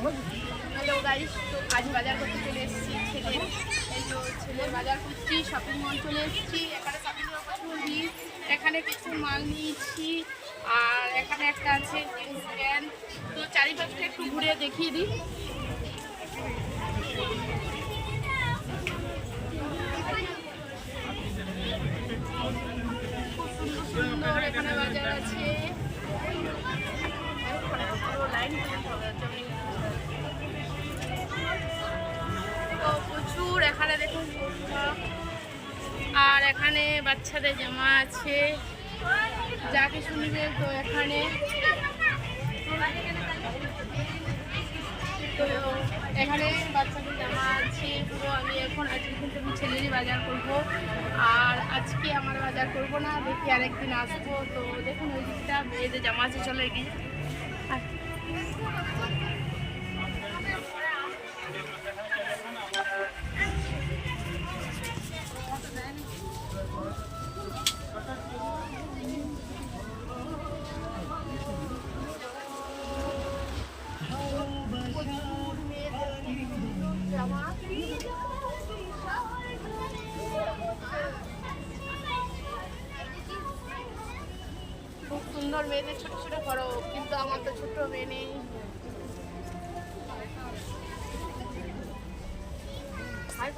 Hello guys, তো আজ বাজার করতে চলে এসেছি। ছেলের বাজার করছি, শপিং মল চলে এসেছি। এখানে শপিংয়ের প্রচুর ভিড়। এখানে কিছু মাল নিয়েছি, আর এখানে একটা আছে জিন্স প্যান্ট। তো চারিপাশটা একটু ঘুরে দেখিয়ে দিই। খুব সুন্দর সুন্দর এখানে বাজার আছে। তো প্রচুর এখানে দেখুন, আর এখানে বাচ্চাদের জামা আছে, যা কিছু নিবে। তো এখানে বাচ্চাদের জামা আছে পুরো। আমি এখন আজকে কিন্তু আমি ছেলেরই বাজার করব, আর আজকে আমার বাজার করব না, দেখি আরেকদিন আসবো। তো দেখুন ওই দিকটা মেয়েদের জামা আছে, চলে গিয়ে খুব সুন্দর মেয়েদের ছোট ছোট ফরক, কিন্তু আমার তো ছোট মেয়ে নেই। হাই